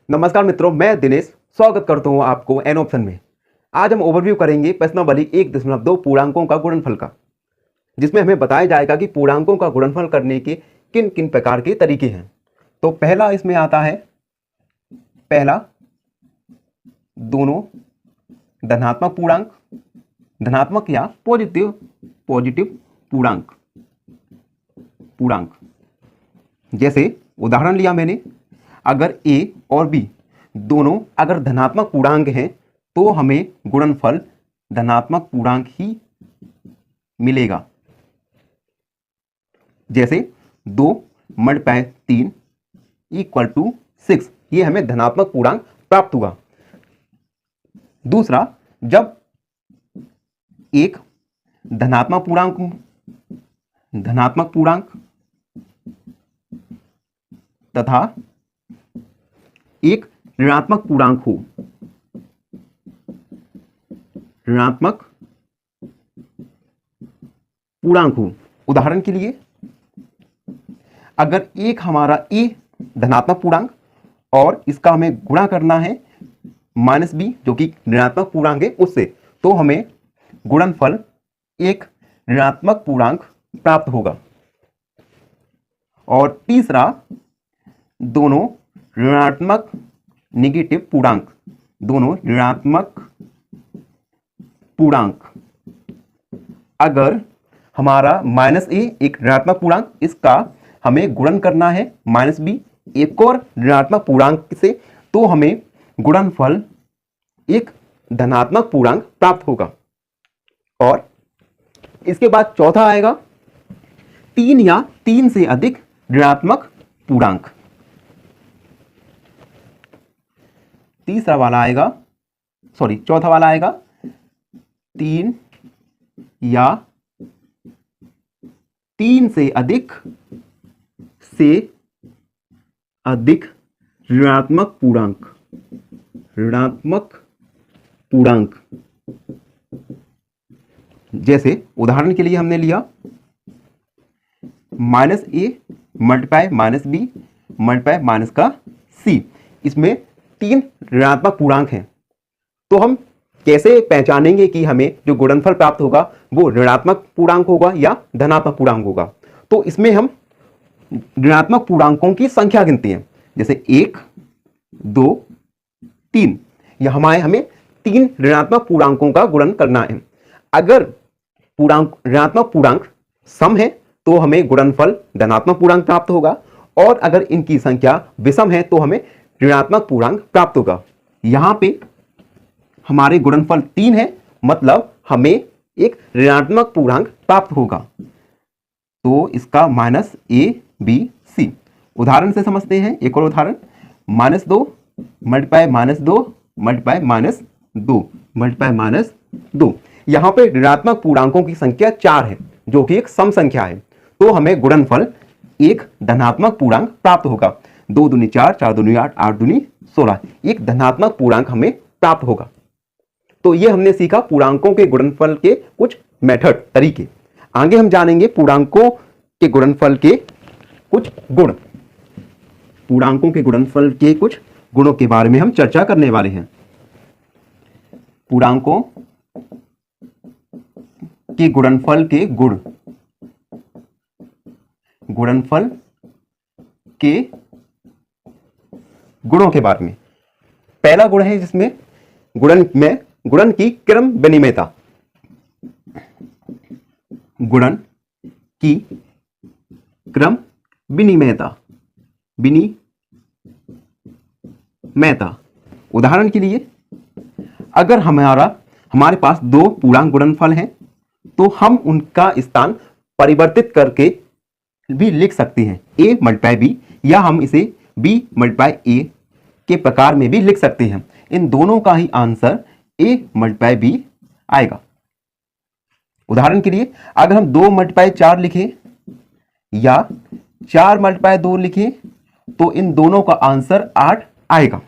नमस्कार मित्रों, मैं दिनेश स्वागत करता हूं आपको एन ऑप्शन में। आज हम ओवरव्यू करेंगे प्रश्नावली 1.2 पूर्णांकों का गुणनफल का, जिसमें हमें बताया जाएगा कि पूर्णांकों का गुणनफल करने के किन किन प्रकार के तरीके हैं। तो पहला इसमें आता है, पहला दोनों धनात्मक पूर्णांक, धनात्मक या पॉजिटिव पूर्णांक। जैसे उदाहरण लिया मैंने, अगर a और b दोनों अगर धनात्मक पूर्णांक हैं तो हमें गुणनफल धनात्मक पूर्णांक ही मिलेगा। जैसे 2 × 3 = 6, ये हमें धनात्मक पूर्णांक प्राप्त हुआ। दूसरा, जब एक धनात्मक पूर्णांक तथा एक ऋणात्मक पूर्णांक हो, उदाहरण के लिए अगर एक हमारा a धनात्मक पूर्णांक और इसका हमें गुणा करना है -b जो कि ऋणात्मक पूर्णांक है उससे, तो हमें गुणनफल एक ऋणात्मक पूर्णांक प्राप्त होगा। और तीसरा, दोनों ऋणात्मक पूर्णांक, अगर हमारा -a एक ऋणात्मक पूर्णांक, इसका हमें गुणन करना है -b एक और ऋणात्मक पूर्णांक से, तो हमें गुणनफल एक धनात्मक पूर्णांक प्राप्त होगा। और इसके बाद चौथा आएगा 3 या 3 से अधिक ऋणात्मक पूर्णांक। चौथा वाला आएगा 3 या 3 से अधिक ऋणात्मक पूर्णांक। जैसे उदाहरण के लिए हमने लिया -a × -b × -c, इसमें 3 ऋणात्मक पूर्णांक हैं। तो हम कैसे पहचानेंगे कि हमें जो गुणनफल प्राप्त होगा वो ऋणात्मक पूर्णांक होगा या धनात्मक पूर्णांक होगा? तो इसमें हम ऋणात्मक पूर्णांकों की संख्या गिनते हैं। जैसे 1, 2, 3, यहां हमें 3 ऋणात्मक पूर्णांकों का गुणन करना है। अगर ऋणात्मक पूर्णांक सम है तो हमें गुणनफल धनात्मक पूर्णांक प्राप्त होगा, और अगर इनकी संख्या विषम है तो हमें ऋणात्मक पूर्णांक प्राप्त होगा। यहां पे हमारे गुणनफल 3 है, मतलब हमें एक ऋणात्मक पूर्णांक प्राप्त होगा। तो इसका -a b c। उदाहरण से समझते हैं, एक और उदाहरण, -2 × -2 यहां पे ऋणात्मक पूर्णांकों की संख्या 4 है, जो कि एक सम संख्या है, तो हमें गुणनफल एक धनात्मक पूर्णांक प्राप्त होगा। 2 दूनी 4, 4 दूनी 8, 8 दूनी 16, एक धनात्मक पूर्णांक हमें प्राप्त होगा। तो ये हमने सीखा पूर्णांकों के गुणनफल के कुछ मेथड, तरीके। आगे हम जानेंगे पूर्णांकों के गुणनफल के कुछ गुण। पूर्णांकों के गुणनफल के कुछ गुणों के बारे में हम चर्चा करने वाले हैं। पूर्णांकों के गुणनफल के गुण, गुणनफल के गुणों के बारे में। पहला गुण है जिसमें गुणन की क्रम विनिमयता। गुणन की क्रम विनिमयता। उदाहरण के लिए, अगर हमारे पास 2 पूर्णांक गुणनफल हैं तो हम उनका स्थान परिवर्तित करके भी लिख सकते हैं, a × b, या हम इसे b × a के प्रकार में भी लिख सकते हैं। इन दोनों का ही आंसर a × b आएगा। उदाहरण के लिए, अगर हम 2 × 4 लिखें या 4 × 2 लिखें तो इन दोनों का आंसर 8 आएगा।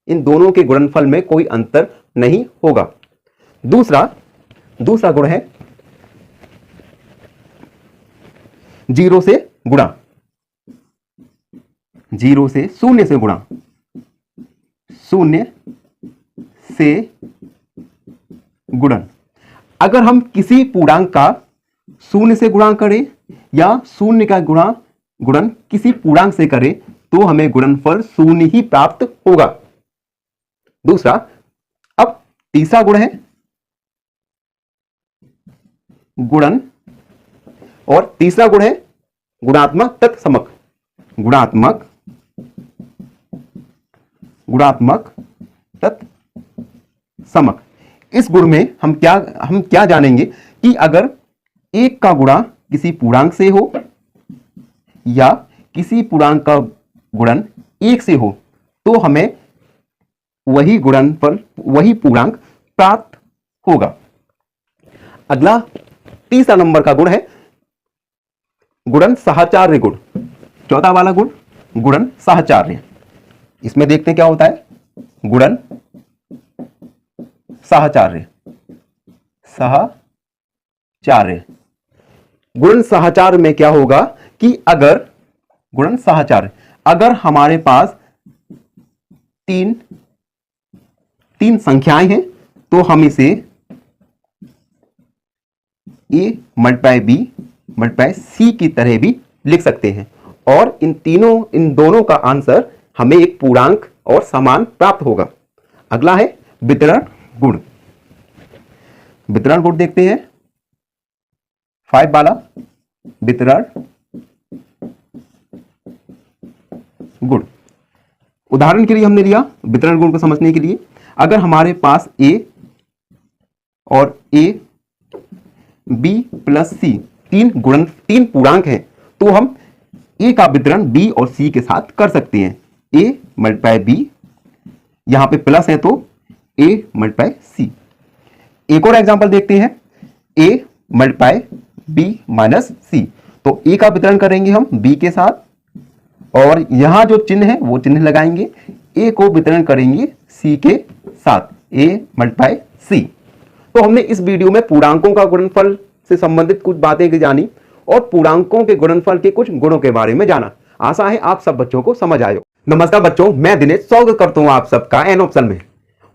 इन दोनों के गुणनफल में कोई अंतर नहीं होगा। दूसरा गुण है 0 से गुणा, 0 से 0 से गुणा। शून्य से गुणन। अगर हम किसी पूर्णांक का शून्य से गुणा करें या शून्य का गुणन किसी पूर्णांक से करें तो हमें गुणनफल शून्य ही प्राप्त होगा। दूसरा, अब तीसरा गुण है गुणन और तीसरा गुण है गुणात्मक तत्समक। गुणात्मक तत्समक। इस गुण में हम क्या जानेंगे कि अगर एक का गुणा किसी पूर्णांक से हो या किसी पूर्णांक का गुणन एक से हो तो हमें वही गुणनफल वही पूर्णांक प्राप्त होगा। अगला तीसरा नंबर का गुण है गुणन साहचर्य गुण। चौथा वाला गुण गुणन साहचर्य। इसमें देखते हैं क्या होता है। गुणन साहचर्य। गुणन साहचर्य में क्या होगा कि अगर हमारे पास तीन संख्याएं हैं तो हम इसे a multiply b multiply c की तरह भी लिख सकते हैं और इन दोनों का आंसर हमें एक पूर्णांक और समान प्राप्त होगा। अगला है वितरण गुण। वितरण गुण देखते हैं 5 वाला वितरण गुण। उदाहरण के लिए हमने लिया वितरण गुण को समझने के लिए, अगर हमारे पास a और a b प्लस c तीन पूर्णांक हैं तो हम a का वितरण b और c के साथ कर सकते हैं। a मल्टीप्लाई b, यहां पे प्लस है तो a मल्टीप्लाई c। एक और एग्जांपल देखते हैं a multiply b minus c। तो a का वितरण करेंगे हम b के साथ और यहां जो चिन्ह है वो चिन्ह लगाएंगे। a को वितरण करेंगे c के साथ, a मल्टीप्लाई c। तो हमने इस वीडियो में पूर्णांकों का गुणनफल से संबंधित कुछ बातें जानी और पूर्णांकों के गुणनफल के कुछ गुणों के बारे में जाना। आशा है आप सब बच्चों को समझ आए हो। नमस्कार बच्चों, मैं दिनेश स्वागत करता हूं आप सबका एन ऑप्शन में।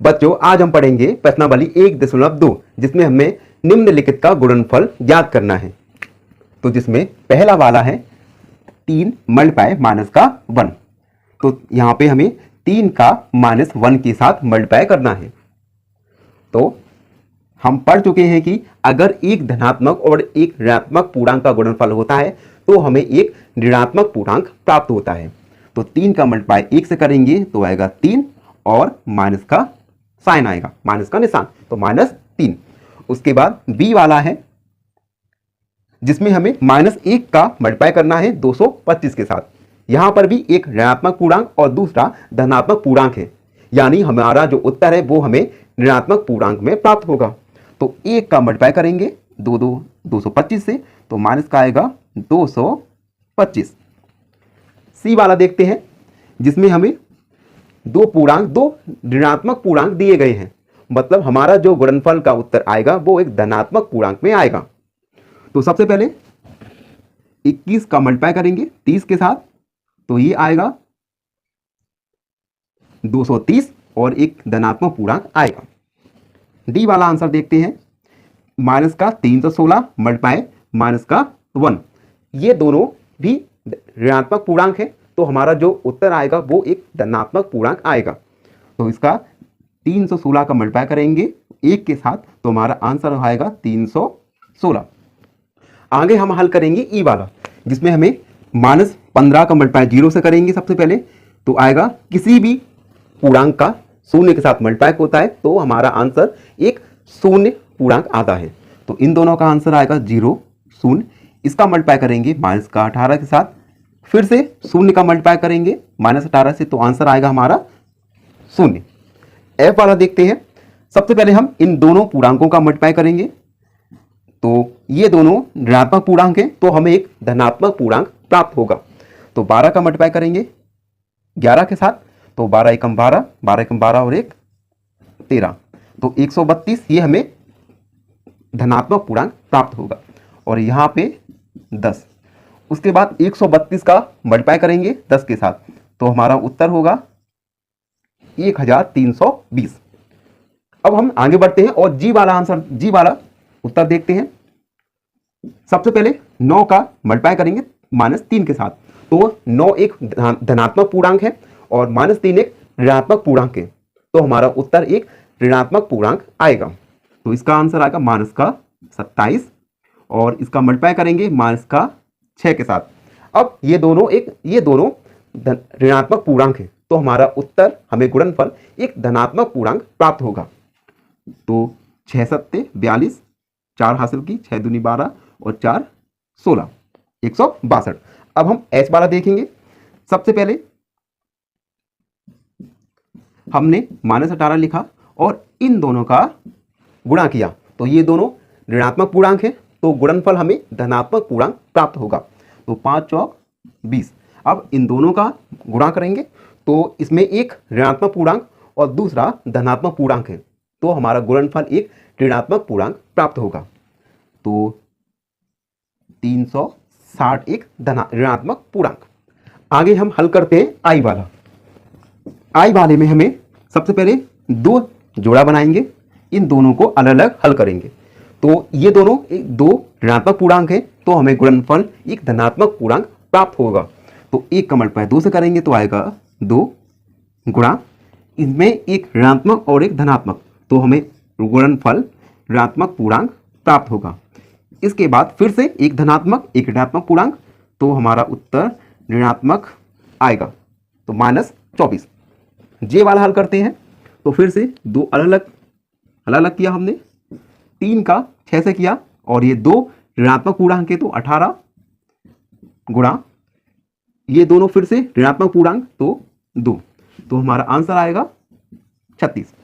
बच्चों, आज हम पढ़ेंगे प्रश्नावली 1.2 जिसमें हमें निम्नलिखित का गुणनफल ज्ञात करना है। तो जिसमें पहला वाला है 3 मल्टीप्लाई माइनस का 1। तो यहां पे हमें 3 का माइनस 1 के साथ मल्टीप्लाई करना है। तो हम पढ़ चुके हैं कि अगर एक धनात्मक और एक ऋणात्मक पूर्णांक का गुणनफल होता है तो हमें एक ऋणात्मक पूर्णांक प्राप्त होता है। तो 3 का मल्टीप्लाई 1 से करेंगे तो आएगा 3 और माइनस का साइन आएगा, माइनस का निशान, तो -3। उसके बाद बी वाला है जिसमें हमें -1 का मल्टीप्लाई करना है 225 के साथ। यहां पर भी एक ऋणात्मक पूर्णांक और दूसरा धनात्मक पूर्णांक है, यानी हमारा जो उत्तर है वो हमें ऋणात्मक पूर्णांक में प्राप्त होगा। तो 1 का मल्टीप्लाई करेंगे 225 से तो माइनस का आएगा 225। सी वाला देखते हैं जिसमें हमें दो ऋणात्मक पूर्णांक दिए गए हैं, मतलब हमारा जो गुणनफल का उत्तर आएगा वो एक धनात्मक पूर्णांक में आएगा। तो सबसे पहले 21 का मल्टीप्लाई करेंगे 30 के साथ तो ये आएगा 230 और एक धनात्मक पूर्णांक आएगा। डी वाला आंसर देखते हैं, माइनस का 316 मल्टीप्लाई माइनस का 1। ये दोनों भी ऋणात्मक पूर्णांक है तो हमारा जो उत्तर आएगा वो एक धनात्मक पूर्णांक आएगा। तो इसका 316 का मल्टीप्लाई करेंगे 1 के साथ तो हमारा आंसर आएगा 316। आगे हम हल करेंगे ई वाला जिसमें हमें -15 का मल्टीप्लाई 0 से करेंगे। सबसे पहले तो आएगा किसी भी पूर्णांक का शून्य के साथ मल्टीप्लाई होता है तो हमारा आंसर एक शून्य पूर्णांक आता है। तो इन दोनों का आंसर आएगा 0 0। इसका मल्टीप्लाई करेंगे माइनस का 18 के साथ, फिर से शून्य का मल्टीप्लाई करेंगे -18 से तो आंसर आएगा हमारा 0। एफ वाला देखते हैं, सबसे पहले हम इन दोनों पूर्णांकों का मल्टीप्लाई करेंगे तो ये दोनों ऋणात्मक पूर्णांक हैं तो हमें एक धनात्मक पूर्णांक प्राप्त होगा। तो 12 का मल्टीप्लाई करेंगे 11 के साथ तो 12 एकम 12, 12 एकम 12 और 1 13 तो 132। ये हमें धनात्मक पूर्णांक प्राप्त होगा और यहाँ पे 10। उसके बाद 132 का मल्टीप्लाई करेंगे 10 के साथ तो हमारा उत्तर होगा 1320। अब हम आगे बढ़ते हैं और जी वाला आंसर, जी वाला उत्तर देखते हैं। सबसे पहले 9 का मल्टीप्लाई करेंगे -3 के साथ, तो 9 एक धनात्मक पूर्णांक है और -3 एक ऋणात्मक पूर्णांक है, तो हमारा उत्तर एक ऋणात्मक पूर्णांक आएगा। तो इसका आंसर आएगा -27 और इसका मल्टीप्लाई करेंगे -6 के साथ। अब ये दोनों ऋणात्मक पूर्णांक है, तो हमारा उत्तर, हमें गुणनफल एक धनात्मक पूर्णांक प्राप्त होगा। तो 6 सत्ते 42, 4 हासिल की, 6 दूनी 12 और 4 16, 162। अब हम एच वाला देखेंगे। सबसे पहले हमने -18 लिखा और इन दोनों का गुणा किया, तो ये दोनों ऋणात्मक पूर्णांक है, तो गुणनफल हमें धनात्मक पूर्णांक प्राप्त होगा। तो 5 चौक 20। अब इन दोनों का गुणा करेंगे, तो इसमें एक ऋणात्मक पूर्णांक और दूसरा धनात्मक पूर्णांक है, तो हमारा गुणनफल एक ऋणात्मक पूर्णांक प्राप्त होगा। तो 360 एक ऋणात्मक पूर्णांक। आगे हम हल करते हैं आई वाला। आई वाले में हमें सबसे पहले 2 जोड़ा बनाएंगे, इन दोनों को अलग अलग हल करेंगे। तो ये दोनों दो ऋणात्मक पूर्णांक है, तो हमें गुणनफल एक धनात्मक पूर्णांक प्राप्त होगा। तो 1 का मल्टीप्लाई 2 से करेंगे तो आएगा 2 गुणा, इसमें एक ऋणात्मक और एक धनात्मक, तो हमें गुणनफल ऋणात्मक पूर्णांक प्राप्त होगा। इसके बाद फिर से एक धनात्मक एक ऋणात्मक पूर्णांक, तो हमारा उत्तर ऋणात्मक आएगा, तो -24। जे वाला हल करते हैं, तो फिर से दो अलग अलग किया हमने। 3 का 6 से किया और ये 2 ऋणात्मक पूर्णांक है, तो 18 गुणा ये दोनों फिर से ऋणात्मक पूर्णांक, तो 2, तो हमारा आंसर आएगा 36।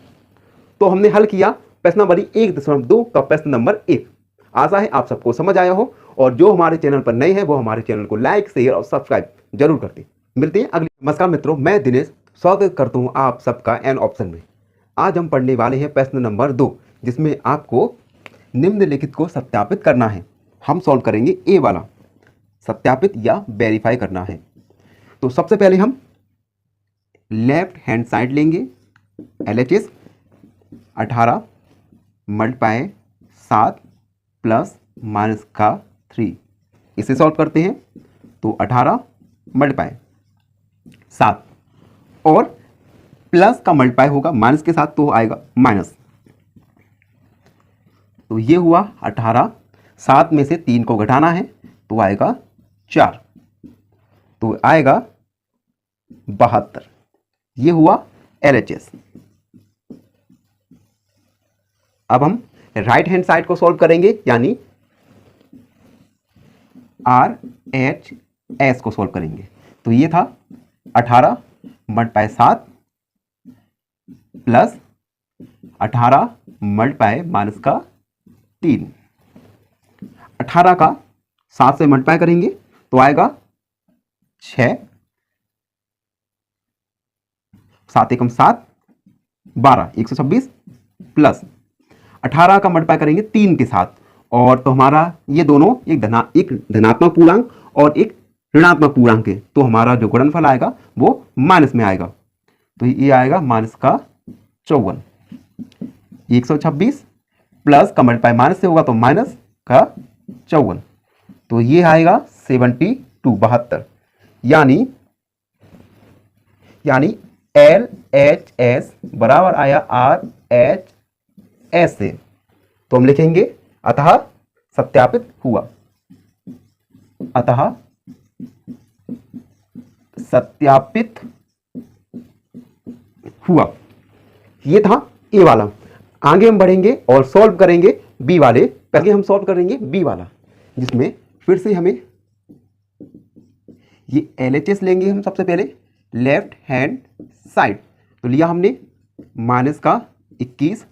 तो हमने हल किया प्रश्न नंबर 1.2 का प्रश्न नंबर 1। आशा है आप सबको समझ आया हो, और जो हमारे चैनल पर नए हैं वो हमारे चैनल को लाइक, शेयर और सब्सक्राइब जरूर करते। मिलते हैं अगले। नमस्कार मित्रों, मैं दिनेश स्वागत करता हूं आप सबका एन ऑप्शन में। आज हम पढ़ने वाले हैं प्रश्न नंबर 2, जिसमें आपको निम्नलिखित को सत्यापित करना है। हम सॉल्व करेंगे ए वाला, सत्यापित या वेरीफाई करना है। तो सबसे पहले हम लेफ्ट हैंड साइड लेंगे, LHS 18 मल्टीप्लाई 7 प्लस माइनस का 3, इसे सॉल्व करते हैं। तो 18 मल्टीप्लाई 7 और प्लस का मल्टीप्लाई होगा माइनस के साथ, तो आएगा माइनस। तो ये हुआ 18, 7 में से 3 को घटाना है, तो आएगा 4, तो आएगा 72। ये हुआ LHS। अब हम राइट हैंड साइड को सॉल्व करेंगे, यानी RHS को सॉल्व करेंगे। तो ये था 18 मल्टीप्लाई 7 प्लस 18 मल्टीप्लाई माइनस का 3। 18 का 7 से मल्टीप्लाई करेंगे तो आएगा 6, 7 एकम 7, 12, 126 प्लस 18 का मल्टीप्लाई करेंगे 3 के साथ, और तो हमारा ये दोनों एक धनात्मक पूर्णांक और एक ऋणात्मक पूर्णांक है, तो हमारा जो गुणनफल आएगा वो माइनस में आएगा। तो ये आएगा माइनस का 54। 126 प्लस का मल्टीप्लाई माइनस से होगा तो माइनस का 54, तो ये आएगा 72 यानी LHS बराबर आया RHS से। तो हम लिखेंगे अतः सत्यापित हुआ, अतः सत्यापित हुआ। ये था ए वाला। आगे हम बढ़ेंगे और सॉल्व करेंगे बी वाले। पहले हम सॉल्व करेंगे बी वाला, जिसमें फिर से हमें ये LHS लेंगे। हम सबसे पहले लेफ्ट हैंड साइड, तो लिया हमने माइनस का 21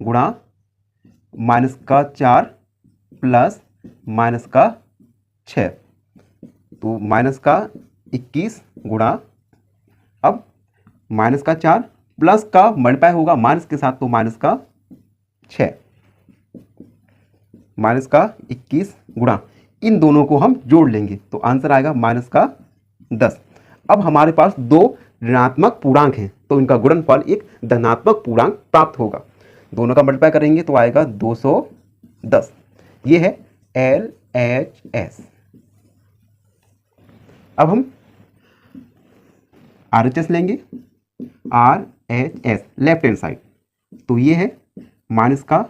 गुणा माइनस का 4 प्लस माइनस का 6, तो माइनस का 21 गुणा, अब माइनस का 4 प्लस का मल्टीप्लाई होगा माइनस के साथ, तो माइनस का 6, माइनस का 21 गुणा, इन दोनों को हम जोड़ लेंगे तो आंसर आएगा माइनस का 10। अब हमारे पास दो ऋणात्मक पूर्णांक हैं, तो इनका गुणनफल एक धनात्मक पूर्णांक प्राप्त होगा। दोनों का मल्टीप्लाई करेंगे तो आएगा 210। ये है LHS। अब हम RHS लेंगे, RHS लेफ्ट हैंड साइड, तो ये है माइनस का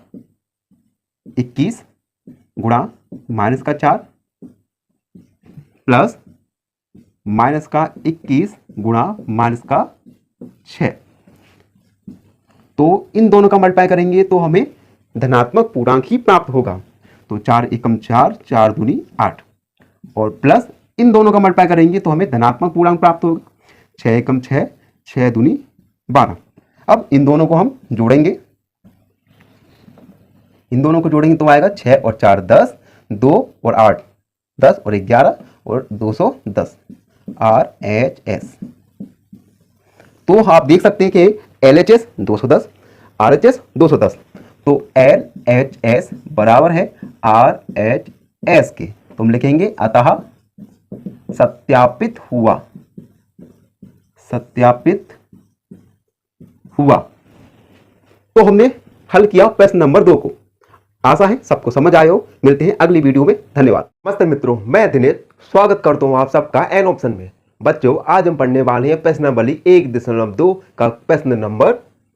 21 गुणा माइनस का 4 प्लस माइनस का 21 गुणा माइनस का 6। तो इन दोनों का मल्टीप्लाई करेंगे तो हमें धनात्मक पूर्णांक ही प्राप्त होगा। तो 4 एकम 4, 4 दूनी 8, और प्लस इन दोनों का मल्टीप्लाई करेंगे तो हमें धनात्मक पूर्णांक प्राप्त होगा। 6 एकम 6, 6 दूनी 12। अब इन दोनों को हम जोड़ेंगे, इन दोनों को जोड़ेंगे तो आएगा 6 और 4 10, 2 और 8 10 और 11 और 210 RHS। तो आप देख सकते हैं कि LHS 210, RHS 210, तो LHS बराबर है RHS के। तो हम लिखेंगे अतः सत्यापित हुआ, सत्यापित हुआ। तो हमने हल किया प्रश्न नंबर 2 को। आशा है सबको समझ आए हो। मिलते हैं अगली वीडियो में। धन्यवाद। नमस्ते मित्रों, मैं दिनेश स्वागत करता हूं आप सबका एन ऑप्शन में। बच्चों, आज हम पढ़ने वाले हैं प्रश्न नंबर 1.2 का प्रश्न नंबर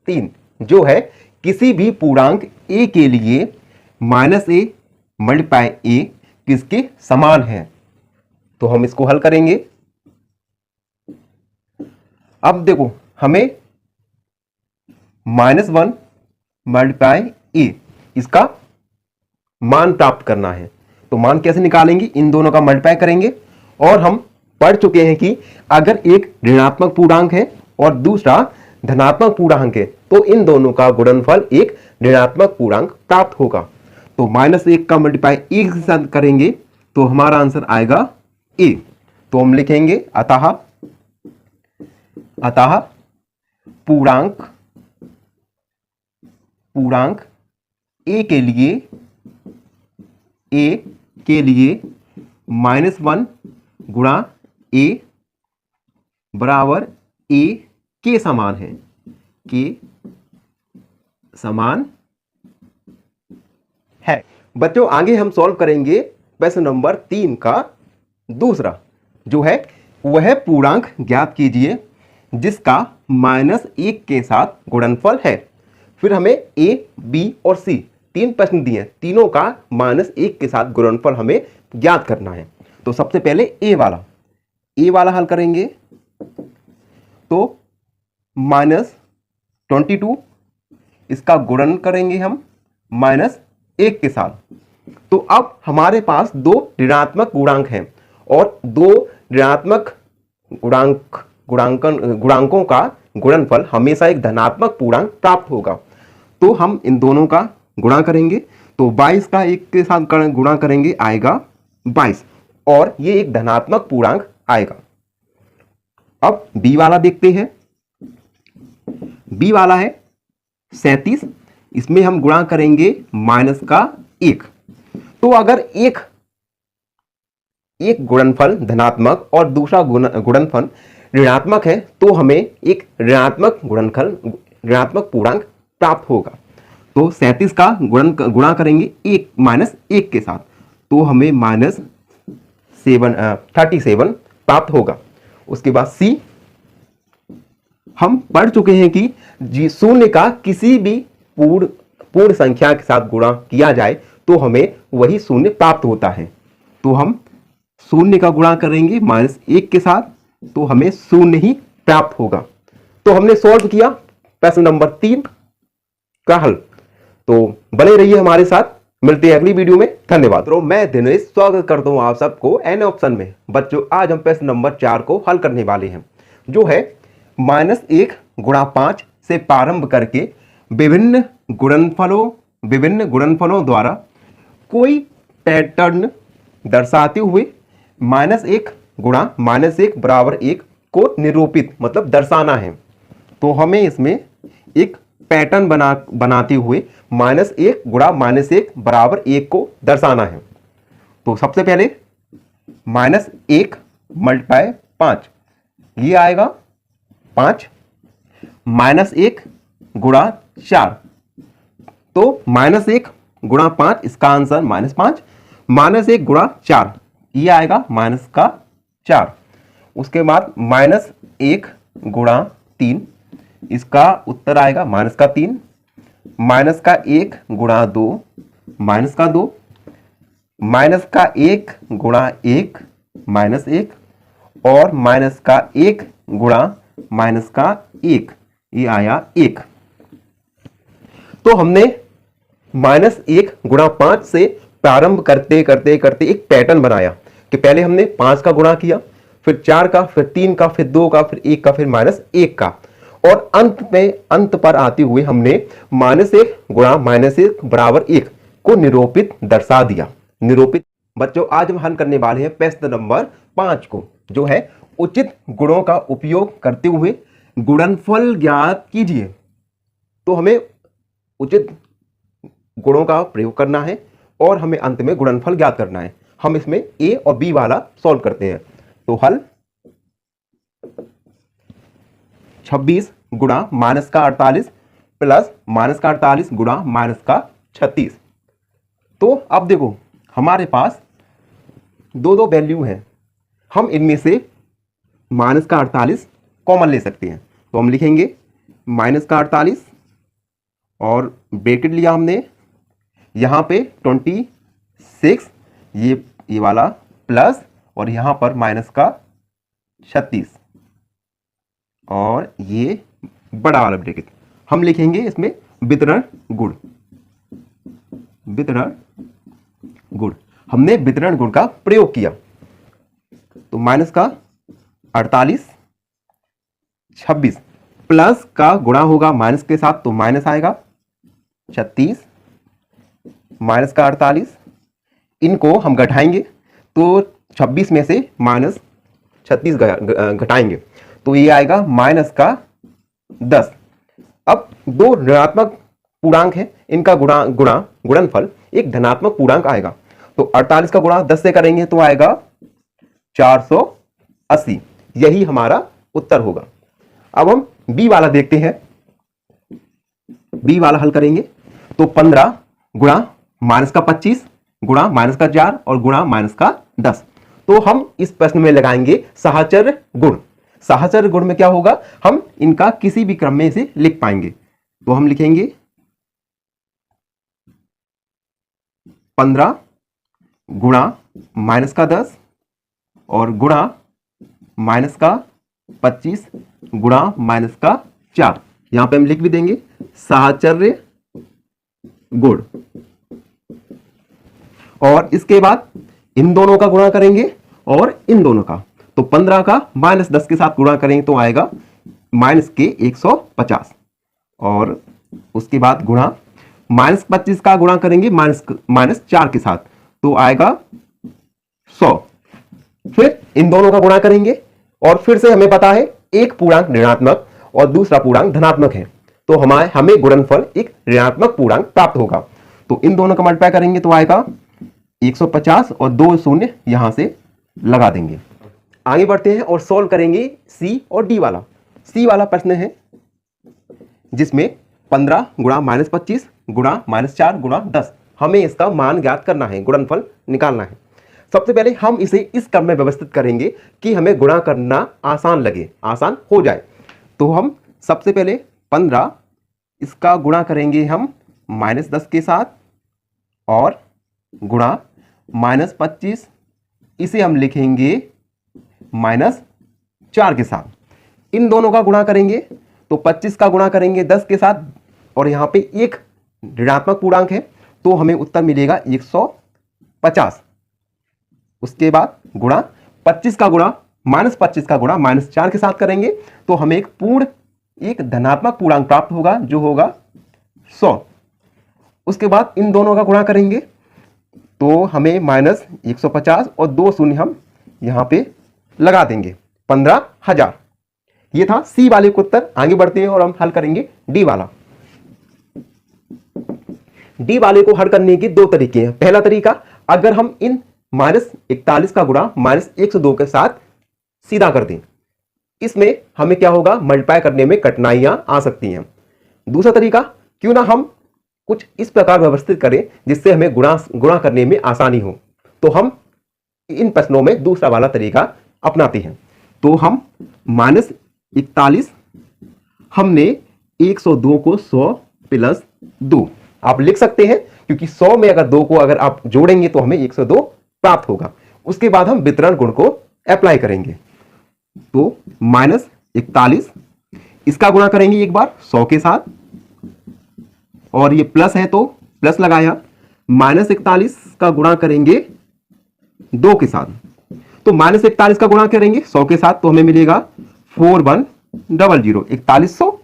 3, जो है किसी भी पूर्णांक a के लिए -a मल्टीप्लाई a किसके समान है। तो हम इसको हल करेंगे। अब देखो, हमें -1 मल्टीप्लाई a इसका मान प्राप्त करना है। तो मान कैसे निकालेंगे? इन दोनों का मल्टीप्लाई करेंगे। और हम पढ़ चुके हैं कि अगर एक ऋणात्मक पूर्णांक है और दूसरा धनात्मक पूर्णांक है तो इन दोनों का गुणनफल एक ऋणात्मक पूर्णांक प्राप्त होगा। तो -1 का मल्टीप्लाई a के साथ करेंगे तो हमारा आंसर आएगा a। तो हम लिखेंगे अतः पूर्णांक a के लिए -1 गुणा a बराबर a के समान है, के समान है। बच्चों, आगे हम सॉल्व करेंगे प्रश्न नंबर 3 का दूसरा, जो है वह पूर्णांक ज्ञात कीजिए जिसका -1 के साथ गुणनफल है। फिर हमें a, b और c 3 प्रश्न दिए, तीनों का -1 के साथ गुणनफल हमें ज्ञात करना है। तो सबसे पहले a वाला हल करेंगे। तो -22 इसका गुणन करेंगे हम -1 के साथ। तो अब हमारे पास 2 ऋणात्मक गुणांक हैं और 2 ऋणात्मक गुणांकों का गुणनफल हमेशा एक धनात्मक पूर्णांक प्राप्त होगा। तो हम इन दोनों का गुणा करेंगे। तो 22 का 1 के साथ गुणा करेंगे, आएगा 22, और ये एक धनात्मक पूर्णांक आएगा। अब b वाला देखते हैं। b वाला है 37, इसमें हम गुणा करेंगे -1। तो अगर एक गुणनफल धनात्मक और दूसरा गुणनफल ऋणात्मक है तो हमें एक ऋणात्मक पूर्णांक प्राप्त होगा। तो 37 का गुणा करेंगे 1 के साथ, तो हमें -37 प्राप्त होगा। उसके बाद c, हम पढ़ चुके हैं कि शून्य का किसी भी पूर्ण संख्या के साथ गुणा किया जाए तो हमें वही शून्य प्राप्त होता है। तो हम शून्य का गुणा करेंगे -1 के साथ, तो हमें शून्य ही प्राप्त होगा। तो हमने सॉल्व किया प्रश्न नंबर 3 का हल। तो बने रहिए हमारे साथ, मिलते हैं अगली वीडियो में। धन्यवाद। तो मैं दिनेश स्वागत करता हूं आप सबको एन ऑप्शन में। बच्चों, आज हम प्रश्न नंबर 4 को हल करने वाले हैं, जो है -1 गुणा 5 से प्रारंभ करके विभिन्न गुणनफलों द्वारा कोई पैटर्न दर्शाते हुए -1 गुणा -1 बराबर 1 को निरूपित मतलब दर्शाना है। तो हमें इसमें एक पैटर्न बनाते हुए -1 गुणा -1 बराबर 1 को दर्शाना है। तो सबसे पहले -1 मल्टीप्लाई 5, ये आएगा 5, -1 गुणा 4, तो -1 गुणा 5, इसका आंसर -5, -1 गुणा 4, ये आएगा -4। उसके बाद -1 गुणा 3, इसका उत्तर आएगा -3, -1 गुणा 2, -2, -1 गुणा 1, -1, और -1 गुणा -1, ये आया 1। तो हमने -1 गुणा 5 से प्रारंभ करते करते करते एक पैटर्न बनाया कि पहले हमने 5 का गुणा किया, फिर 4 का, फिर 3 का, फिर 2 का, फिर 1 का, फिर -1 का, और अंत पर आते हुए हमने -1 गुणा -1 बराबर 1 को निरूपित दर्शा दिया। निरूपित बच्चों, आज हम हल करने वाले हैं प्रश्न नंबर 5 को, जो है उचित गुणों का उपयोग करते हुए गुणनफल ज्ञात कीजिए। तो हमें उचित गुणों का प्रयोग करना है और हमें अंत में गुणनफल ज्ञात करना है। हम इसमें ए और बी वाला सॉल्व करते हैं। तो हल 26 गुणा -48 प्लस -48 गुणा -36। तो अब देखो हमारे पास दो वैल्यू हैं, हम इनमें से -48 कॉमन ले सकते हैं। तो हम लिखेंगे -48 और ब्रैकेट लिया हमने, यहां पे 26, ये वाला प्लस, और यहां पर -36, और ये बड़ा वाला ब्रैकेट। हम लिखेंगे इसमें वितरण गुण। वितरण गुण, हमने वितरण गुण का प्रयोग किया। तो -48 26 प्लस का गुणा होगा माइनस के साथ, तो माइनस आएगा 36 -48, इनको हम घटाएंगे तो 26 में से -36 घटाएंगे तो ये आएगा -10। अब दो ऋणात्मक पूर्णांक है, इनका गुणनफल एक धनात्मक पूर्णांक आएगा। तो 48 का गुणा 10 से करेंगे तो आएगा 480, यही हमारा उत्तर होगा। अब हम बी वाला देखते हैं। बी वाला हल करेंगे तो 15 गुणा -25 गुणा -4 और गुणा -10। तो हम इस प्रश्न में लगाएंगे साहचर्य गुण। साहचर्य गुण में क्या होगा, हम इनका किसी भी क्रम में इसे लिख पाएंगे। तो हम लिखेंगे 15 गुणा -10 और गुणा -25 गुणा -4। यहां पे हम लिख भी देंगे साहचर्य गुण, और इसके बाद इन दोनों का गुणा करेंगे और इन दोनों का। तो 15 का -10 के साथ गुणा करेंगे तो आएगा -150, और उसके बाद गुणा -25 का गुणा करेंगे -4 के साथ तो आएगा 100। फिर इन दोनों का गुणा करेंगे और फिर से हमें पता है एक पूर्णांक ऋणात्मक और दूसरा पूर्णांक धनात्मक है, तो हमें गुणनफल एक ऋणात्मक पूर्णांक प्राप्त होगा। तो इन दोनों का मल्टीप्लाई करेंगे तो आएगा 150 और 2 शून्य यहां से लगा देंगे। आगे बढ़ते हैं और सॉल्व करेंगे सी और डी वाला। सी वाला प्रश्न है जिसमें 15 गुणा -25 गुणा -4 गुणा 10, हमें इसका मान ज्ञात करना है, गुणनफल निकालना है। सबसे पहले हम इसे इस क्रम में व्यवस्थित करेंगे कि हमें गुणा करना आसान लगे, आसान हो जाए। तो हम सबसे पहले 15 इसका गुणा करेंगे हम -10 के साथ, और गुणा -25 इसे हम लिखेंगे -4 के साथ। इन दोनों का गुणा करेंगे तो 25 का गुणा करेंगे 10 के साथ, और यहां पे एक ऋणात्मक पूर्णांक है तो हमें उत्तर मिलेगा 150। उसके बाद गुणा 25 का गुणा -25 का गुणा -4 के साथ करेंगे तो हमें एक धनात्मक पूर्णांक प्राप्त होगा जो होगा 100। उसके बाद इन दोनों का गुणा करेंगे तो हमें -150 और 2 शून्य हम यहां पे लगा देंगे, 15,000। ये था सी वाले का उत्तर। आगे बढ़ते हैं और हम हल करेंगे डी वाला। डी वाले को हल करने के दो तरीके हैं। पहला तरीका, अगर हम इन -41 का गुणा -102 के साथ सीधा कर दें इसमें हमें क्या होगा, मल्टीप्लाई करने में कठिनाइयां आ सकती हैं। दूसरा तरीका, क्यों ना हम कुछ इस प्रकार व्यवस्थित करें जिससे हमें गुणा करने में आसानी हो। तो हम इन प्रश्नों में दूसरा वाला तरीका अपनाते हैं। तो हम -41, हमने 102 को 100 प्लस 2 आप लिख सकते हैं, क्योंकि 100 में अगर 2 को अगर आप जोड़ेंगे तो हमें 102 प्राप्त होगा। उसके बाद हम वितरण गुण को अप्लाई करेंगे। तो -41, इसका गुणा करेंगे एक बार 100 के साथ, और ये प्लस है तो प्लस लगाया। -41 का गुणा करेंगे 2 के साथ, तो -41 का गुणा करेंगे 100 के साथ तो हमें मिलेगा 4100 4100,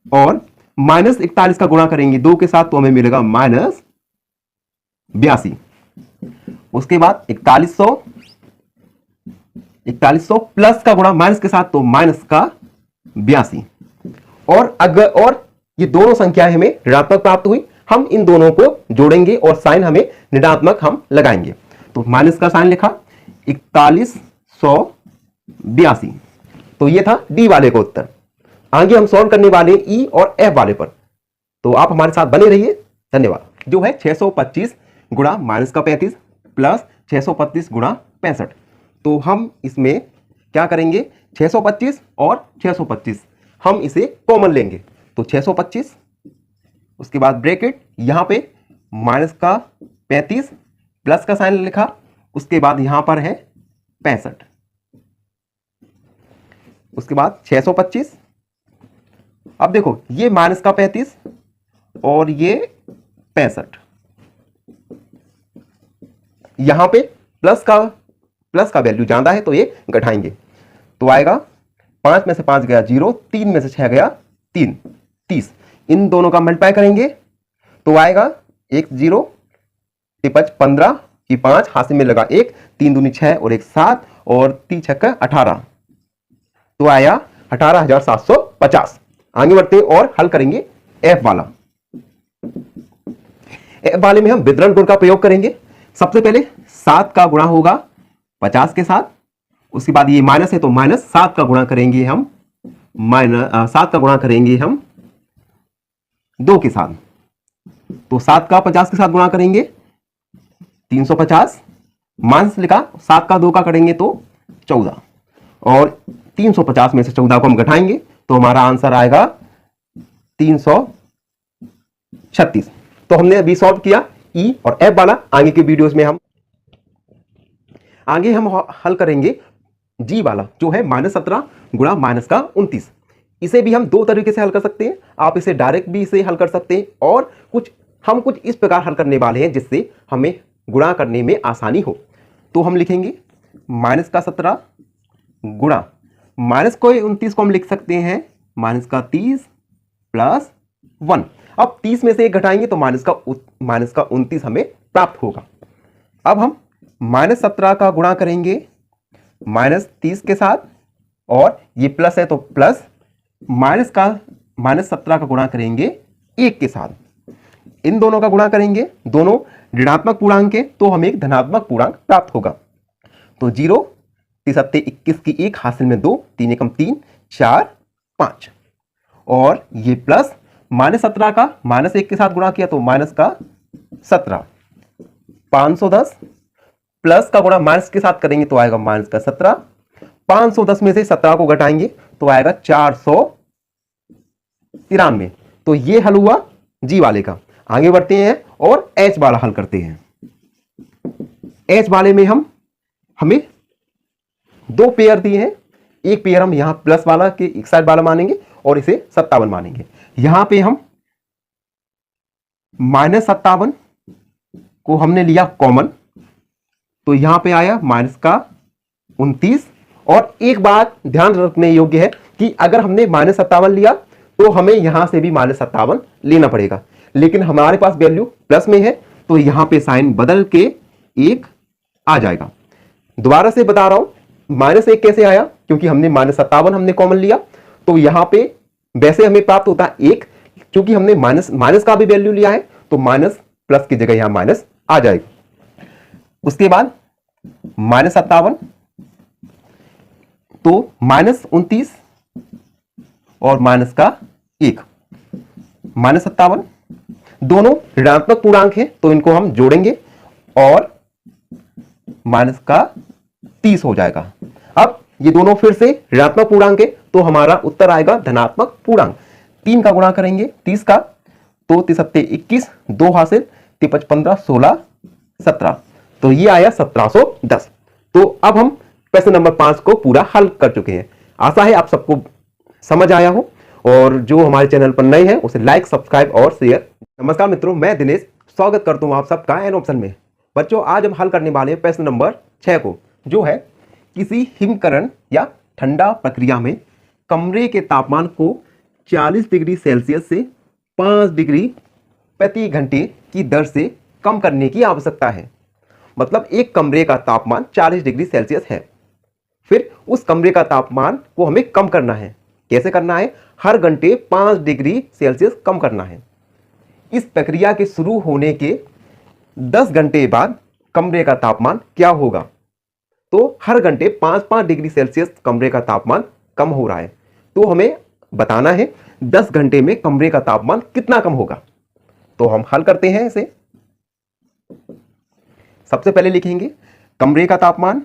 और -41 का गुणा करेंगे 2 के साथ तो हमें मिलेगा -82। उसके बाद 4100 प्लस का गुणा माइनस के साथ तो माइनस का 82। और ये दोनों संख्याएं हमें ऋणात्मक प्राप्त हुई, हम इन दोनों को जोड़ेंगे और साइन हमें ऋणात्मक हम लगाएंगे। तो माइनस का साइन लिखा, 4182। तो ये था डी वाले का उत्तर। आगे हम सॉल्व करने वाले ई और एफ वाले पर, तो आप हमारे साथ बने रहिए। धन्यवाद। जो है 625 गुणा माइनस का 35 प्लस 625 गुणा 65। तो हम इसमें क्या करेंगे, 625 और 625 हम इसे कॉमन लेंगे। तो 625, उसके बाद ब्रैकेट, यहां पे माइनस का 35 प्लस का साइन लिखा, उसके बाद यहां पर है 65, उसके बाद 625। अब देखो ये माइनस का 35 और ये 65, यहां पे प्लस का वैल्यू ज्यादा है तो ये घटाएंगे। तो आएगा 5 में से 5 गया 0, 3 में से 6 गया 3, 30। इन दोनों का मल्टीप्लाई करेंगे तो आएगा 1 0 5 15 की 5 हाथ में लगा 1, 3 दूनी 6 और 1 7 और 3 6 18। तो आया 18,750। आगे बढ़ते और हल करेंगे एफ वाला। एफ वाले में हम वितरण गुण का प्रयोग करेंगे। सबसे पहले 7 का गुणा होगा 50 के साथ, उसके बाद ये माइनस है तो माइनस 7 का गुणा करेंगे हम 7 का गुणा करेंगे हम 2 के साथ। तो 7 का 50 के साथ गुणा करेंगे 350, माइनस लिखा, 7 का 2 का करेंगे तो 14, और 350 में से 14 को हम घटाएंगे तो हमारा आंसर आएगा 336। तो हमने अभी सॉल्व किया ई और एफ वाला। आगे के वीडियोस में हम हल करेंगे जी वाला, जो है -17 गुणा माइनस का 29। इसे भी हम दो तरीके से हल कर सकते हैं। आप इसे डायरेक्ट भी इसे हल कर सकते हैं, और हम कुछ इस प्रकार हल करने वाले हैं जिससे हमें गुणा करने में आसानी हो। तो हम लिखेंगे -17 गुणा माइनस को 29 को हम लिख सकते हैं -30 प्लस 1। अब 30 में से 1 घटाएंगे तो माइनस का 29 हमें प्राप्त होगा। अब हम -17 का गुणा करेंगे -30 के साथ, और ये प्लस है तो प्लस, -17 का गुणा करेंगे 1 के साथ। इन दोनों का गुणा करेंगे, दोनों ऋणात्मक पूर्णांक है तो हमें एक धनात्मक पूर्णांक प्राप्त होगा। तो 0 3 7 21 की 1 हासिल में 2, 3 एकम 3 4 5, और ये प्लस -17 का -1 के साथ गुणा किया तो माइनस का 17, 510 प्लस का गुणा माइनस के साथ करेंगे तो आएगा माइनस का 17। 510 में से 17 को घटाएंगे तो आएगा 493। तो ये हल हुआ जी वाले का। आगे बढ़ते हैं और एच वाला हल करते हैं। एच वाले में हमें दो पेयर दिए हैं। एक पेयर हम यहां प्लस वाला के एक साइड वाला मानेंगे और इसे 57 मानेंगे। यहां पे हम -57 को हमने लिया कॉमन, तो यहां पे आया माइनस का 29। और एक बात ध्यान रखने योग्य है कि अगर हमने -57 लिया तो हमें यहां से भी -57 लेना पड़ेगा, लेकिन हमारे पास वैल्यू प्लस में है तो यहां पे साइन बदल के 1 आ जाएगा। दोबारा से बता रहा हूं, -1 कैसे आया, क्योंकि हमने -57 हमने कॉमन लिया, तो यहां पे वैसे हमें प्राप्त होता है 1, क्योंकि हमने माइनस का भी वैल्यू लिया है तो माइनस प्लस की जगह यहां माइनस आ जाएगा। उसके बाद -57 तो -29 और माइनस का 1, -57। दोनों ऋणात्मक पूर्णांक हैं तो इनको हम जोड़ेंगे और माइनस का 30 हो जाएगा। अब ये दोनों फिर से ऋणात्मक पूर्णांक है तो हमारा उत्तर आएगा धनात्मक पूर्णांक। 3 का गुणा करेंगे 30 का, तो 30 21, 2 हासिल, 5 15 16 17, तो ये आया 1710। तो अब हम प्रश्न नंबर 5 को पूरा हल कर चुके हैं। आशा है आप सबको समझ आया हो, और जो हमारे चैनल पर नए हैं उसे लाइक, सब्सक्राइब और शेयर। नमस्कार मित्रों, मैं दिनेश स्वागत करता हूं आप सबका एन ऑप्शन में। बच्चों, आज हम हल करने वाले हैं प्रश्न नंबर 6 को, जो है किसी हिमकरण या ठंडा प्रक्रिया में कमरे के तापमान को 40 डिग्री सेल्सियस से 5 डिग्री प्रति घंटे की दर से कम करने की आवश्यकता है। मतलब एक कमरे का तापमान 40 डिग्री सेल्सियस है, फिर उस कमरे का तापमान को हमें कम करना है। कैसे करना है? हर घंटे 5 डिग्री सेल्सियस कम करना है। इस प्रक्रिया के शुरू होने के 10 घंटे बाद कमरे का तापमान क्या होगा? तो हर घंटे 5-5 डिग्री सेल्सियस कमरे का तापमान कम हो रहा है, तो हमें बताना है 10 घंटे में कमरे का तापमान कितना कम होगा। तो हम हल करते हैं इसे। सबसे पहले लिखेंगे कमरे का तापमान,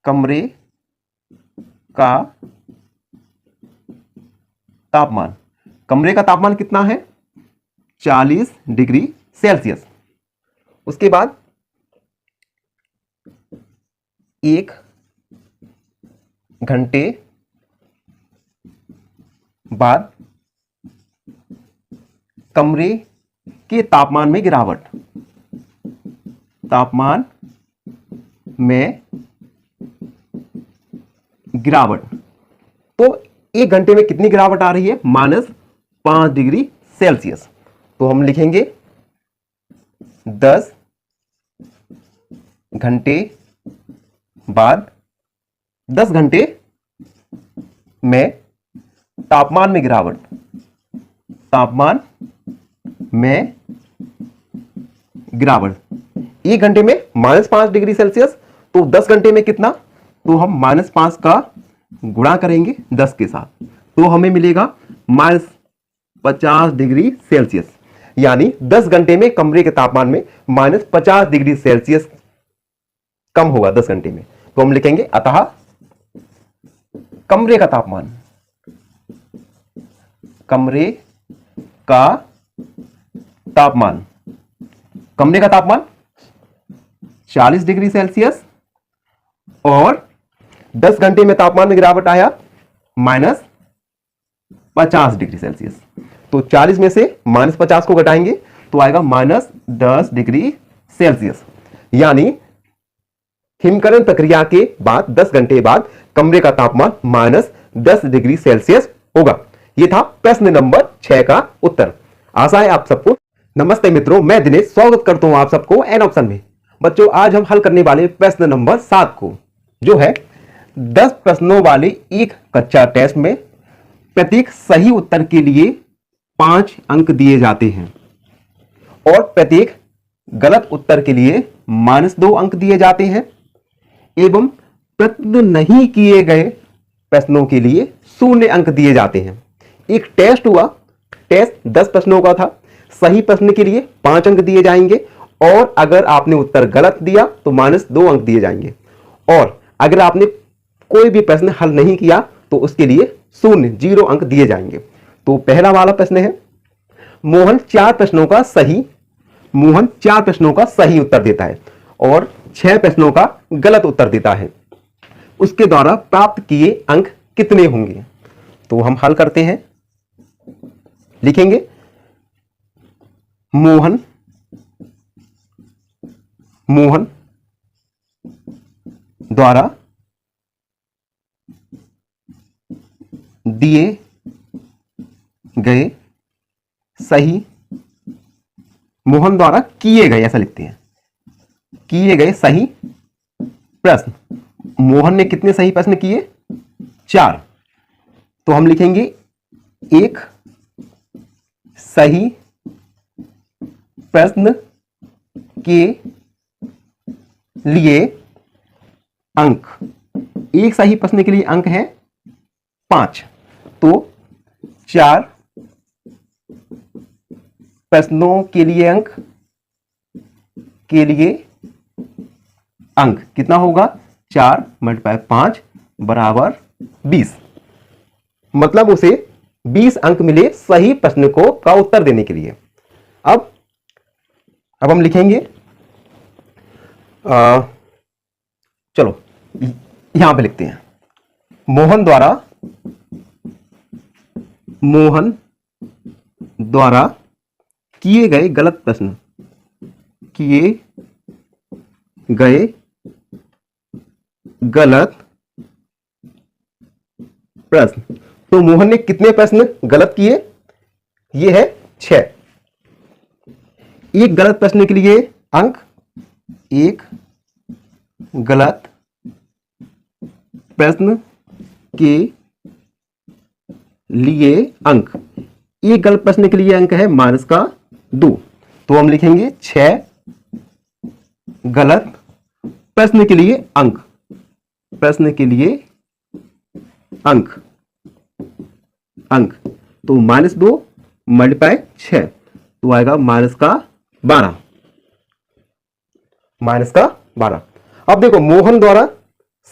कमरे का तापमान, कमरे का तापमान कितना है? 40 डिग्री सेल्सियस। उसके बाद 1 घंटे बाद कमरे के तापमान में गिरावट, तापमान में गिरावट। तो 1 घंटे में कितनी गिरावट आ रही है? -5 डिग्री सेल्सियस। तो हम लिखेंगे 10 घंटे बाद, 10 घंटे में तापमान में गिरावट, तापमान में गिरावट। 1 घंटे में -5 डिग्री सेल्सियस, तो 10 घंटे में कितना? तो हम -5 का गुणा करेंगे 10 के साथ, तो हमें मिलेगा -50 डिग्री सेल्सियस। यानी 10 घंटे में कमरे के तापमान में -50 डिग्री सेल्सियस कम होगा 10 घंटे में। तो हम लिखेंगे अतः कमरे का तापमान, कमरे का तापमान, कमरे का तापमान 40 डिग्री सेल्सियस, और 10 घंटे में तापमान में गिरावट आया -50 डिग्री सेल्सियस। तो 40 में से -50 को घटाएंगे तो आएगा -10 डिग्री सेल्सियस। यानी हिमकरण प्रक्रिया के बाद 10 घंटे बाद कमरे का तापमान -10 डिग्री सेल्सियस होगा। यह था प्रश्न नंबर 6 का उत्तर। आशा है आप सबको। नमस्ते मित्रों, मैं दिनेश स्वागत करता हूं आप सबको एन ऑप्शन में। बच्चों, आज हम हल करने वाले प्रश्न नंबर 7 को, जो है 10 प्रश्नों वाले एक कक्षा टेस्ट में प्रत्येक सही उत्तर के लिए 5 अंक दिए जाते हैं और प्रत्येक गलत उत्तर के लिए -2 अंक दिए जाते हैं, एवं प्रश्न नहीं किए गए प्रश्नों के लिए 0 अंक दिए जाते हैं। एक टेस्ट हुआ, टेस्ट 10 प्रश्नों का था। सही प्रश्न के लिए 5 अंक दिए जाएंगे, और अगर आपने उत्तर गलत दिया तो -2 अंक दिए जाएंगे, और अगर आपने कोई भी प्रश्न हल नहीं किया तो उसके लिए 0 अंक दिए जाएंगे। तो पहला वाला प्रश्न है, मोहन 4 प्रश्नों का सही उत्तर देता है और 6 प्रश्नों का गलत उत्तर देता है। उसके द्वारा प्राप्त किए अंक कितने होंगे? तो हम हल करते हैं। लिखेंगे मोहन द्वारा दिए गए सही, मोहन द्वारा किए गए, ऐसा लिखते हैं, किए गए सही प्रश्न। मोहन ने कितने सही प्रश्न किए? 4। तो हम लिखेंगे 1 सही प्रश्न के लिए अंक। एक सही प्रश्न के लिए अंक है 5। तो 4 प्रश्नों के लिए अंक कितना होगा? 4 × 5 बराबर 20। मतलब उसे 20 अंक मिले सही प्रश्न को का उत्तर देने के लिए। अब हम लिखेंगे, चलो यहां पे लिखते हैं, मोहन द्वारा किए गए गलत प्रश्न। तो मोहन ने कितने प्रश्न गलत किए? ये है 6। एक गलत प्रश्न के लिए अंक, एक गलत प्रश्न के लिए अंक, एक गलत प्रश्न के लिए अंक है -2। तो हम लिखेंगे 6 गलत प्रश्न के लिए अंक, तो -2 × 6 तो आएगा -12। अब देखो, मोहन द्वारा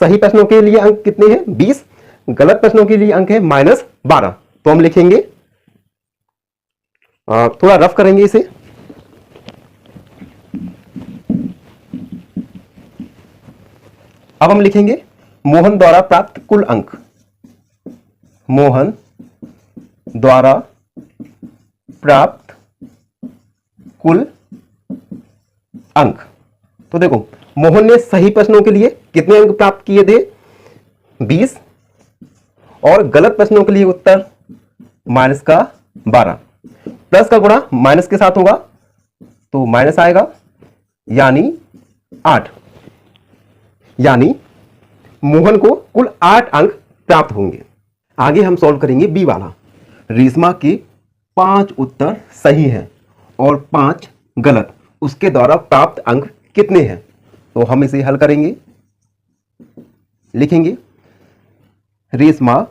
सही प्रश्नों के लिए अंक कितने हैं? 20। गलत प्रश्नों के लिए अंक है -12। तो हम लिखेंगे, थोड़ा रफ करेंगे इसे। अब हम लिखेंगे मोहन द्वारा प्राप्त कुल अंक। मोहन द्वारा प्राप्त कुल अंक। तो देखो, मोहन ने सही प्रश्नों के लिए कितने अंक प्राप्त किए थे? 20। और गलत प्रश्नों के लिए उत्तर -12। प्लस का गुणा माइनस के साथ होगा तो माइनस आएगा, यानी 8। यानी मोहन को कुल 8 अंक प्राप्त होंगे। आगे हम सॉल्व करेंगे बी वाला। रेशमा के 5 उत्तर सही हैं और 5 गलत। उसके द्वारा प्राप्त अंक कितने हैं? तो हम इसे हल करेंगे। लिखेंगे, रेशमा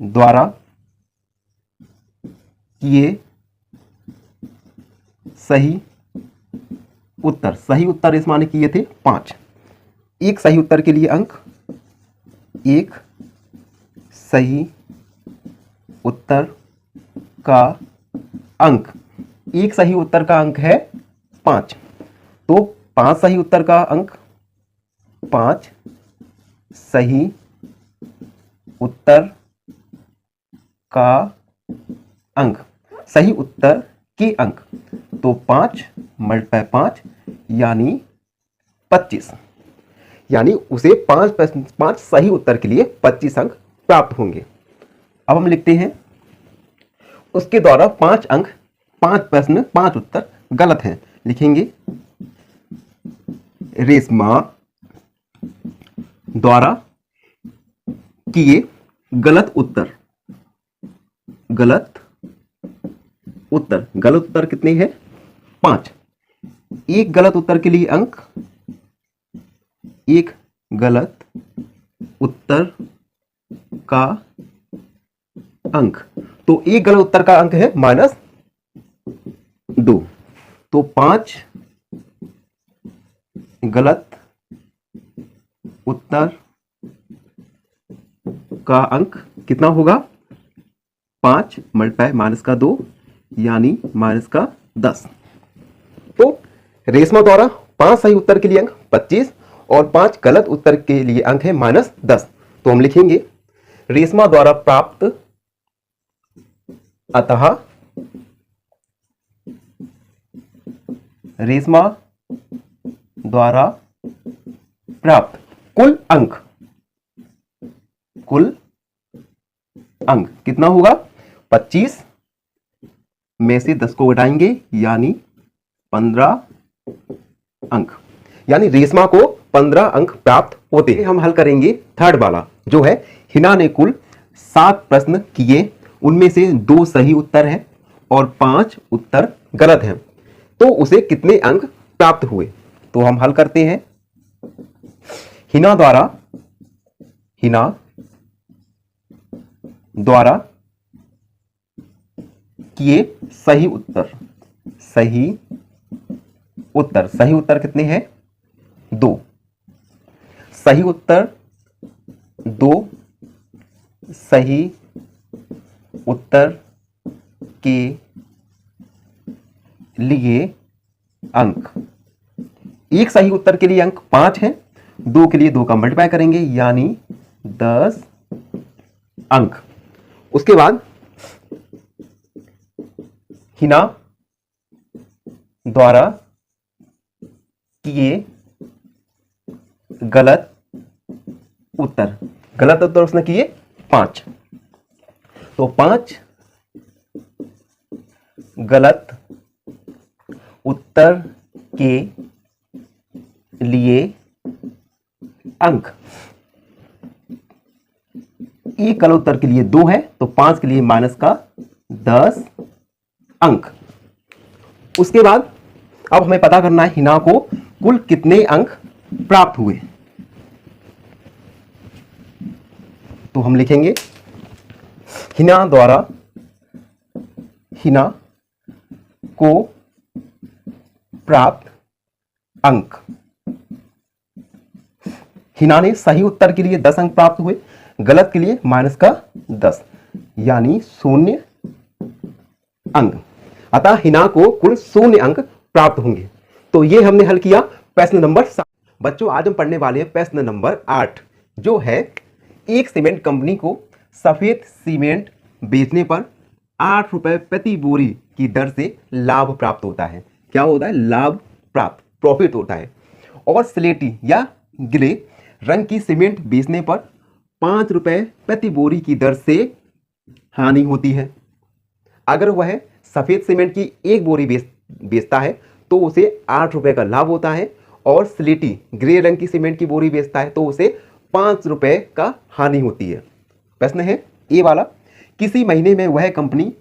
द्वारा किए सही उत्तर रेशमा ने किए थे 5। एक सही उत्तर के लिए अंक, एक सही उत्तर का अंक, एक सही उत्तर का अंक है 5। तो 5 सही उत्तर का अंक, 5 सही उत्तर का अंक, सही उत्तर के अंक। तो 5 × 5 यानी 25। यानी उसे 5 सही उत्तर के लिए 25 अंक प्राप्त होंगे। अब हम लिखते हैं, उसके द्वारा 5 अंक, 5 प्रश्न, 5 उत्तर गलत हैं। लिखेंगे, रेशमा द्वारा किए गलत उत्तर कितने हैं? 5। एक गलत उत्तर के लिए अंक, एक गलत उत्तर का अंक। तो एक गलत उत्तर का अंक है -2। तो 5 गलत उत्तर का अंक कितना होगा? 5 × -2 यानी -10। तो रेशमा द्वारा 5 सही उत्तर के लिए अंक 25 और 5 गलत उत्तर के लिए अंक है -10। तो हम लिखेंगे, रेशमा द्वारा प्राप्त, अतः रेशमा द्वारा प्राप्त कुल अंक कितना होगा? 25 में से 10 को घटाएंगे यानी 15 अंक। यानी रेशमा को 15 अंक प्राप्त होते हैं। हम हल करेंगे थर्ड वाला, जो है, हिना ने कुल 7 प्रश्न किए, उनमें से 2 सही उत्तर हैं और 5 उत्तर गलत हैं। तो उसे कितने अंक प्राप्त हुए? तो हम हल करते हैं। हिना द्वारा किए सही उत्तर कितने हैं? 2। सही उत्तर 2। सही उत्तर के लिए अंक, एक सही उत्तर के लिए अंक 5 है, 2 के लिए 2 का मल्टीप्लाई करेंगे यानी 10 अंक। उसके बाद हिना द्वारा किए गलत उत्तर उसने किए 5, तो 5 गलत उत्तर के लिए अंक, एक गलत उत्तर के लिए 2 है, तो 5 के लिए माइनस का 10 अंक। उसके बाद अब हमें पता करना है हिना को कुल कितने अंक प्राप्त हुए। तो हम लिखेंगे हिना को प्राप्त अंक। हिना ने सही उत्तर के लिए 10 अंक प्राप्त हुए, गलत के लिए माइनस का 10 यानी 0 अंक। अतः हिना को कुल 0 अंक प्राप्त होंगे। तो ये हमने हल किया प्रश्न नंबर 7। बच्चों आज हम पढ़ने वाले हैं प्रश्न नंबर 8, जो है एक सीमेंट कंपनी को सफेद सीमेंट बेचने पर 8 रुपए प्रति बोरी की दर से लाभ प्राप्त होता है। क्या होता है? लाभ प्राप्त, प्रॉफिट होता है। और स्लेटी या ग्रे रंग की सीमेंट बेचने पर 5 रुपए प्रति बोरी की दर से हानि होती है। अगर वह सफेद सीमेंट की एक बोरी बेचता है तो उसे 8 रुपए का लाभ होता है, और स्लेटी ग्रे रंग की सीमेंट की बोरी बेचता है तो उसे 5 रुपए का हानि होती है। प्रश्न है ए वाला, किसी महीने में वह कंपनी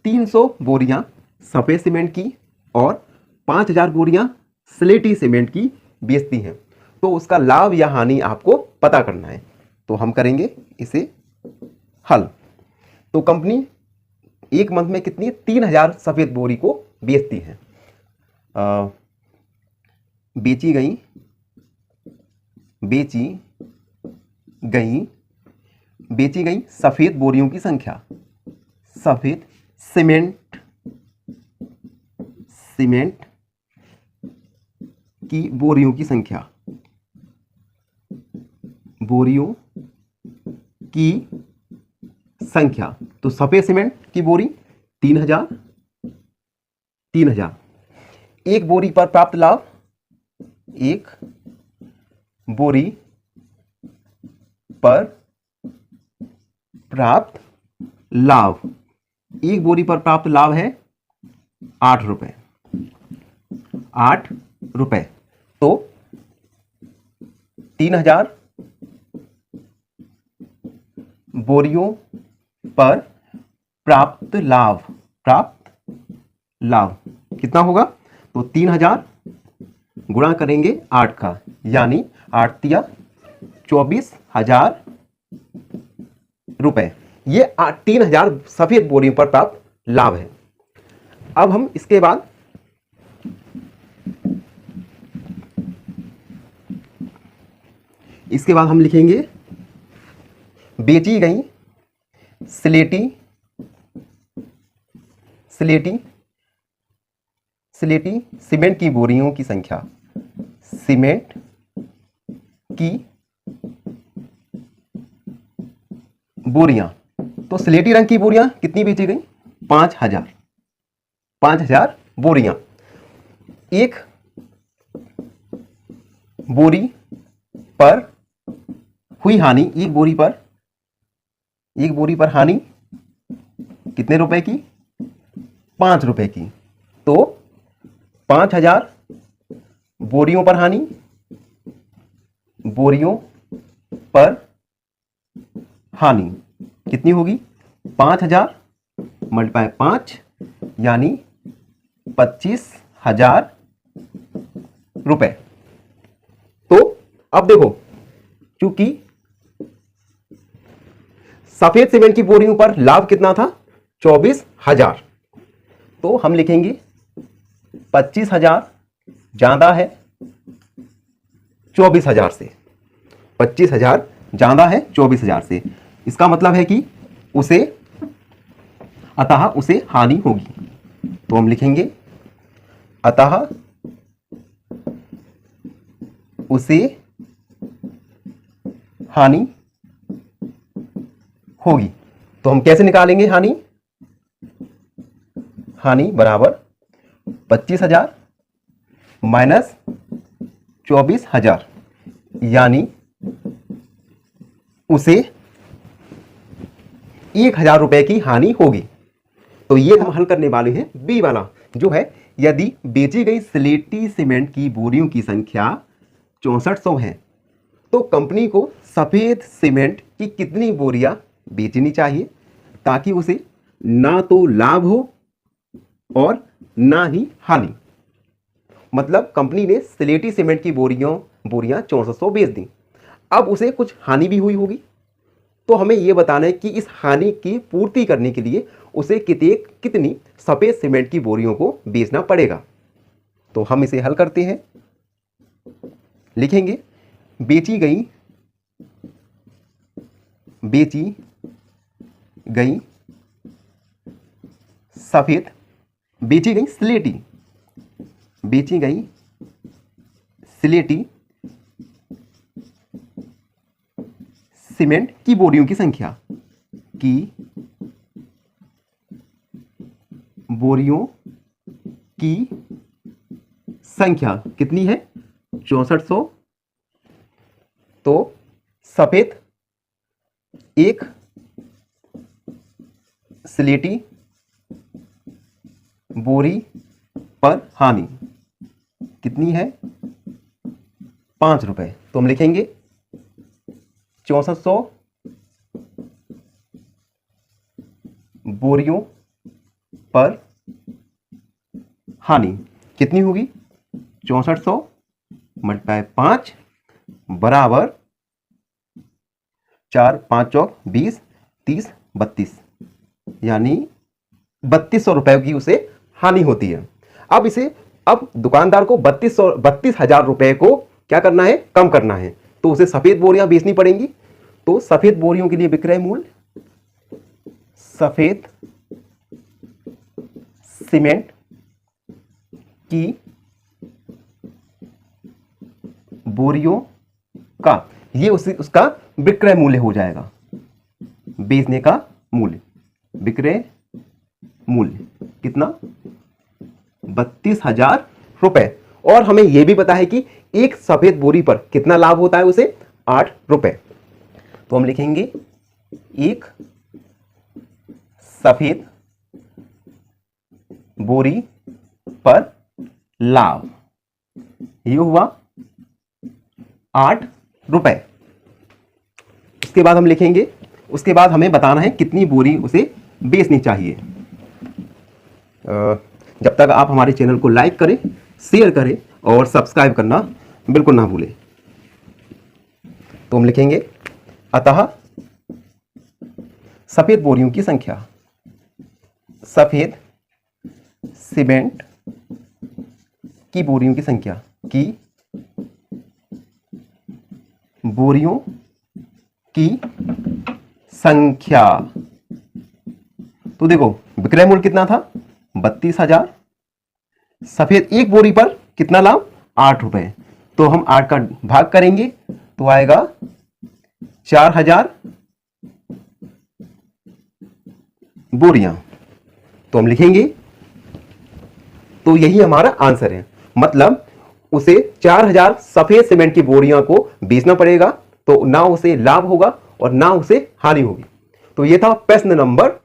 300 बोरियां सफेद सीमेंट की और 5000 बोरियां स्लेटी सीमेंट की बेचती हैं, तो उसका लाभ या हानि आपको पता करना है। तो हम करेंगे इसे हल। तो कंपनी एक मंथ में कितनी 3000 सफेद बोरी को बेचती है। बेची गई सफेद बोरियों की संख्या, सफेद सीमेंट की बोरियों की संख्या, तो सफेद सीमेंट की बोरी 3000, एक बोरी पर प्राप्त लाभ, एक बोरी पर प्राप्त लाभ है 8 रुपए। तो 3000 बोरियों पर प्राप्त लाभ कितना होगा? तो 3000 गुणा करेंगे 8 का, यानी 8 तिया 24,000 रुपए। ये 3000 सफेद बोरियों पर प्राप्त लाभ है। अब हम इसके बाद हम लिखेंगे बेची गई स्लेटी सीमेंट की बोरियों की संख्या, सीमेंट की बोरियां, तो स्लेटी रंग की बोरियां कितनी बेची गई? 5000 बोरियां। एक बोरी पर हुई हानि, एक बोरी पर हानि कितने रुपए की? 5 रुपए की। तो 5000 बोरियों पर हानि, कितनी होगी? 5000 मल्टीप्लाई 5 यानी 25,000 रुपए। तो अब देखो, क्योंकि सफेद सीमेंट की बोरियों पर लाभ कितना था, 24,000, तो हम लिखेंगे 25,000 ज्यादा है 24,000 से, 25,000 ज्यादा है 24,000 से। इसका मतलब है कि उसे, अतः उसे हानि होगी, तो हम लिखेंगे अतः उसे हानि होगी। तो हम कैसे निकालेंगे हानि, हानि बराबर 25,000 माइनस 24,000, यानी उसे 1,000 रुपए की हानि होगी। तो ये हम हल करने वाले हैं बी वाला, जो है यदि बेची गई स्लेटी सीमेंट की बोरियों की संख्या 6400 है तो कंपनी को सफेद सीमेंट की कितनी बोरियां बेचनी चाहिए ताकि उसे ना तो लाभ हो और ना ही हानि। मतलब कंपनी ने स्लेटी सीमेंट की बोरियां 6400 बेच दी, अब उसे कुछ हानि भी हुई होगी, तो हमें यह बताना है कि इस हानि की पूर्ति करने के लिए उसे कितनी सफेद सीमेंट की बोरियों को बेचना पड़ेगा। तो हम इसे हल करते हैं, लिखेंगे बेची गई सफेद, बेची गई स्लेटी सीमेंट की बोरियों की संख्या, कितनी है, 6400। तो सफेद एक स्लेटी बोरी पर हानि कितनी है, 5 रुपए। तो हम लिखेंगे 6400 बोरियों पर हानि कितनी होगी, 6400 मल्टीप्लाई 5 बराबर 4 5 चौक 20 30 32, यानी 3200 रुपए की उसे हानि होती है। अब दुकानदार को 32,000 रुपए को क्या करना है, कम करना है, तो उसे सफेद बोरियां बेचनी पड़ेंगी। तो सफेद बोरियों के लिए विक्रय मूल्य, सफेद सीमेंट की बोरियों का, ये उसका विक्रय मूल्य हो जाएगा, बेचने का मूल्य, विक्रय मूल्य कितना, 32,000 रुपए। और हमें यह भी पता है कि एक सफेद बोरी पर कितना लाभ होता है, उसे 8 रुपए। तो हम लिखेंगे एक सफेद बोरी पर लाभ, ये हुआ 8 रुपए। उसके बाद हम लिखेंगे, उसके बाद हमें बताना है कितनी बोरी उसे बेचनी चाहिए। जब तक आप हमारे चैनल को लाइक करें, शेयर करें और सब्सक्राइब करना बिल्कुल ना भूलें। तो हम लिखेंगे अतः सफेद बोरियों की संख्या, सफेद सीमेंट की बोरियों की संख्या, बोरियों की संख्या। तो देखो विक्रय मूल्य कितना था, 32,000, सफेद एक बोरी पर कितना लाभ, 8 रुपए। तो हम 8 का भाग करेंगे तो आएगा 4,000 बोरियां। तो हम लिखेंगे, तो यही हमारा आंसर है। मतलब उसे 4,000 सफेद सीमेंट की बोरियां को बेचना पड़ेगा, तो ना उसे लाभ होगा और ना उसे हानि होगी। तो यह था प्रश्न नंबर